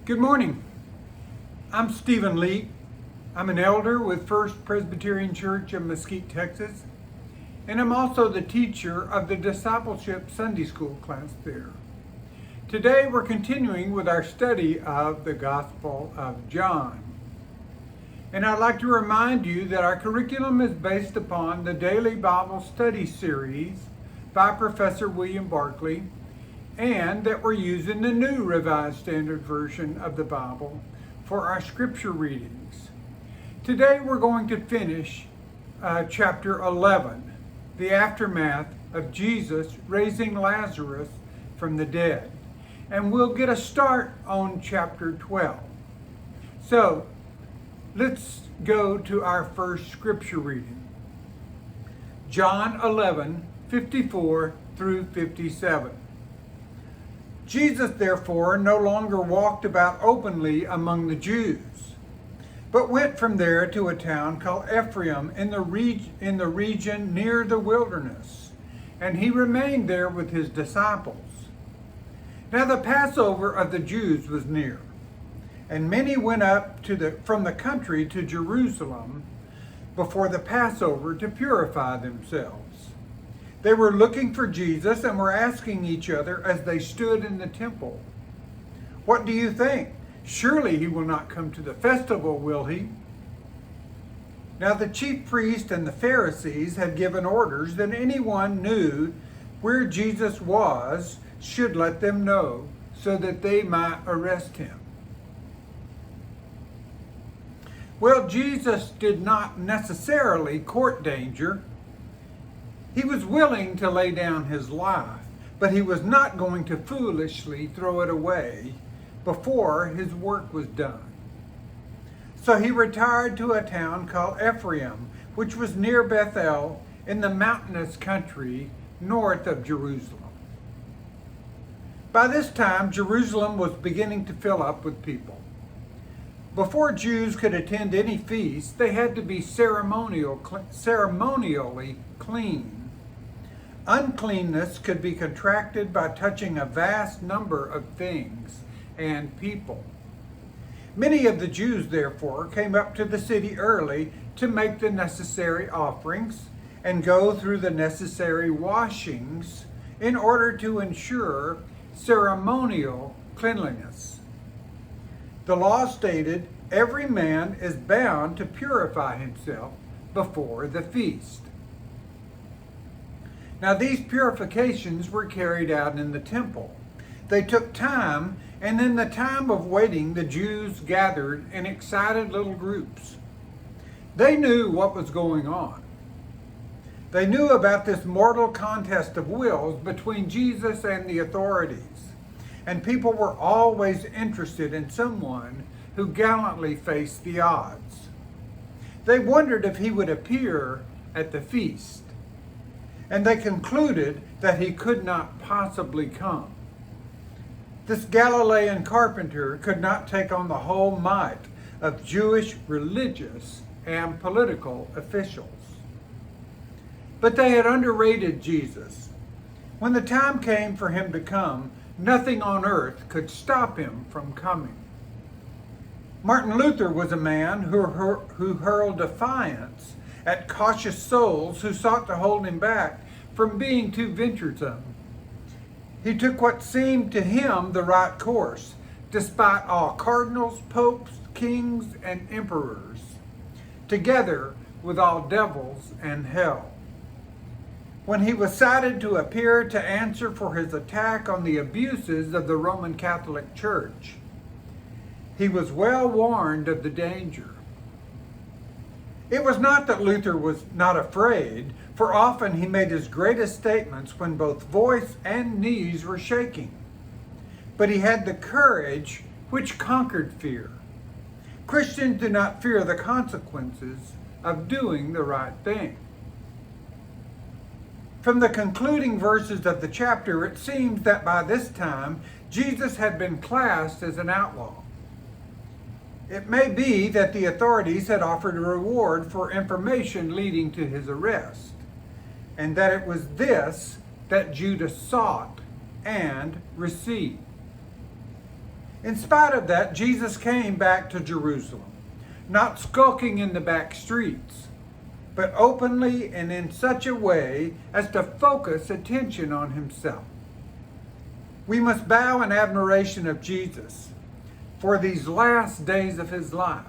Good morning. I'm Stephen Leake. I'm an elder with First Presbyterian Church of Mesquite, Texas, and I'm also the teacher of the Discipleship Sunday School class there. Today we're continuing with our study of the Gospel of John. And I'd like to remind you that our curriculum is based upon the Daily Bible Study Series by Professor William Barclay, and that we're using the New Revised Standard Version of the Bible for our scripture readings. Today we're going to finish chapter 11, the aftermath of Jesus raising Lazarus from the dead. And we'll get a start on chapter 12. So let's go to our first scripture reading. John 11:54 through 57. Jesus, therefore, no longer walked about openly among the Jews, but went from there to a town called Ephraim in the region near the wilderness, and he remained there with his disciples. Now the Passover of the Jews was near, and many went up from the country to Jerusalem before the Passover to purify themselves. They were looking for Jesus and were asking each other as they stood in the temple, "What do you think? Surely he will not come to the festival, will he?" Now the chief priests and the Pharisees had given orders that anyone knew where Jesus was should let them know, so that they might arrest him. Well, Jesus did not necessarily court danger. He was willing to lay down his life, but he was not going to foolishly throw it away before his work was done. So he retired to a town called Ephraim, which was near Bethel in the mountainous country north of Jerusalem. By this time, Jerusalem was beginning to fill up with people. Before Jews could attend any feast, they had to be ceremonially clean. Uncleanness could be contracted by touching a vast number of things and people. Many of the Jews, therefore, came up to the city early to make the necessary offerings and go through the necessary washings in order to ensure ceremonial cleanliness. The law stated every man is bound to purify himself before the feast. Now these purifications were carried out in the temple. They took time, and in the time of waiting, the Jews gathered in excited little groups. They knew what was going on. They knew about this mortal contest of wills between Jesus and the authorities, and people were always interested in someone who gallantly faced the odds. They wondered if he would appear at the feast, and they concluded that he could not possibly come. This Galilean carpenter could not take on the whole might of Jewish religious and political officials. But they had underrated Jesus. When the time came for him to come, nothing on earth could stop him from coming. Martin Luther was a man who hurled defiance at cautious souls who sought to hold him back from being too venturesome. He took what seemed to him the right course, despite all cardinals, popes, kings, and emperors, together with all devils and hell. When he was cited to appear to answer for his attack on the abuses of the Roman Catholic Church, he was well warned of the danger. It was not that Luther was not afraid, for often he made his greatest statements when both voice and knees were shaking. But he had the courage which conquered fear. Christians do not fear the consequences of doing the right thing. From the concluding verses of the chapter, it seems that by this time, Jesus had been classed as an outlaw. It may be that the authorities had offered a reward for information leading to his arrest, and that it was this that Judas sought and received. In spite of that, Jesus came back to Jerusalem, not skulking in the back streets, but openly and in such a way as to focus attention on himself. We must bow in admiration of Jesus. For these last days of his life,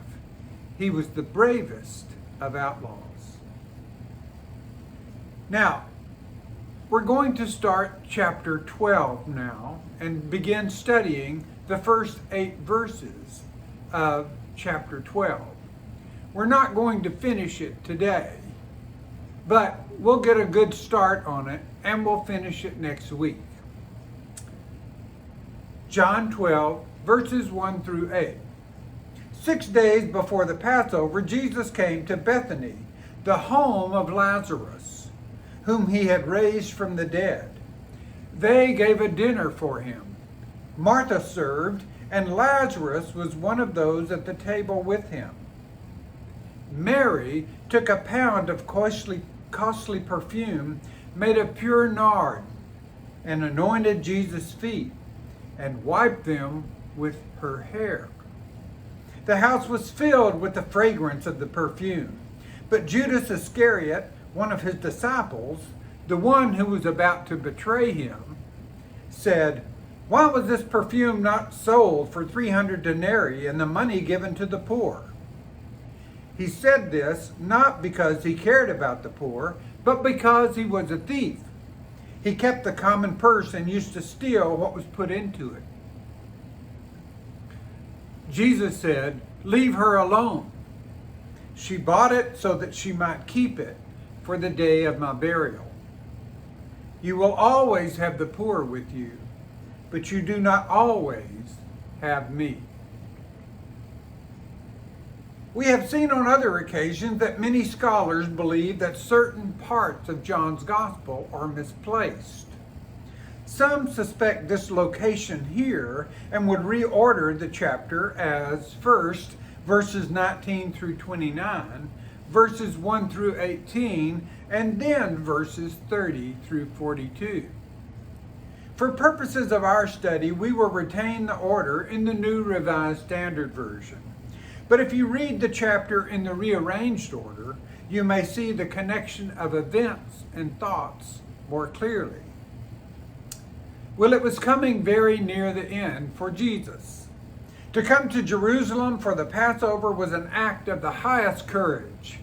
he was the bravest of outlaws. Now, we're going to start chapter 12 now and begin studying the first 8 verses of chapter 12. We're not going to finish it today, but we'll get a good start on it and we'll finish it next week. John 12, verses 1 through 8. 6 days before the Passover, Jesus came to Bethany, the home of Lazarus, whom he had raised from the dead. They gave a dinner for him. Martha served, and Lazarus was one of those at the table with him. Mary took a pound of costly perfume made of pure nard and anointed Jesus' feet and wiped them with her hair. The house was filled with the fragrance of the perfume. But Judas Iscariot, one of his disciples, the one who was about to betray him, said, "Why was this perfume not sold for 300 denarii and the money given to the poor?" He said this not because he cared about the poor, but because he was a thief. He kept the common purse and used to steal what was put into it. Jesus said, "Leave her alone. She bought it so that she might keep it for the day of my burial. You will always have the poor with you, but you do not always have me." We have seen on other occasions that many scholars believe that certain parts of John's Gospel are misplaced. Some suspect dislocation here and would reorder the chapter as first verses 19 through 29, verses 1 through 18, and then verses 30 through 42. For purposes of our study, we will retain the order in the New Revised Standard Version. But if you read the chapter in the rearranged order, you may see the connection of events and thoughts more clearly. Well, it was coming very near the end for Jesus. To come to Jerusalem for the Passover was an act of the highest courage,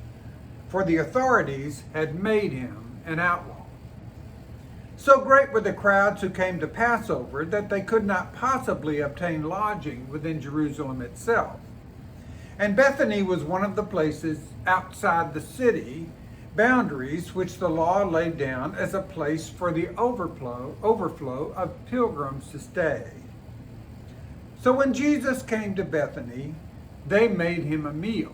for the authorities had made him an outlaw. So great were the crowds who came to Passover that they could not possibly obtain lodging within Jerusalem itself. And Bethany was one of the places outside the city boundaries which the law laid down as a place for the overflow of pilgrims to stay. So when Jesus came to Bethany, they made him a meal.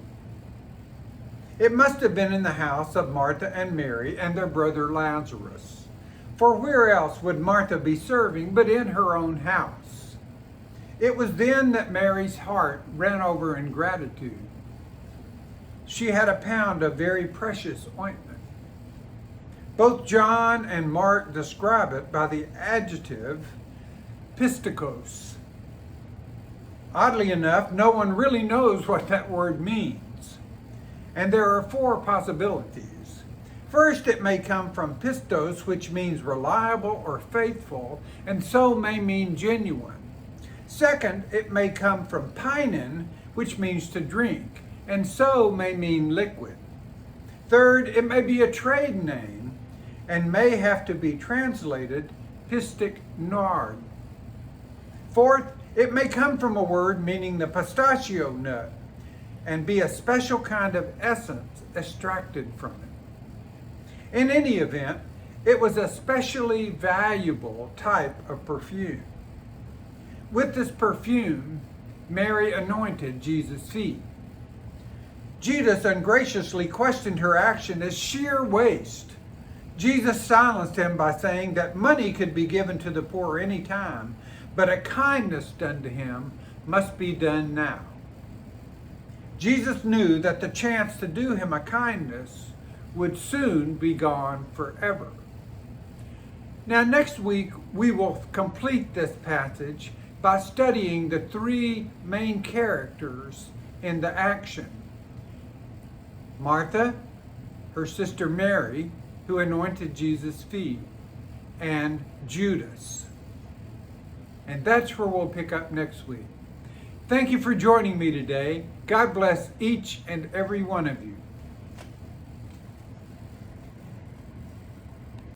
It must have been in the house of Martha and Mary and their brother Lazarus. For where else would Martha be serving but in her own house? It was then that Mary's heart ran over in gratitude. She had a pound of very precious ointment. Both John and Mark describe it by the adjective pistikos. Oddly enough, no one really knows what that word means. And there are 4 possibilities. First, it may come from pistos, which means reliable or faithful, and so may mean genuine. Second, it may come from painein, which means to drink, and so may mean liquid. Third, it may be a trade name and may have to be translated pistic nard. Fourth, it may come from a word meaning the pistachio nut and be a special kind of essence extracted from it. In any event, it was a specially valuable type of perfume. With this perfume, Mary anointed Jesus' feet. Judas ungraciously questioned her action as sheer waste. Jesus silenced him by saying that money could be given to the poor any time, but a kindness done to him must be done now. Jesus knew that the chance to do him a kindness would soon be gone forever. Now, next week, we will complete this passage by studying the three main characters in the action. Martha, her sister Mary, who anointed Jesus' feet, and Judas. And that's where we'll pick up next week. Thank you for joining me today. God bless each and every one of you.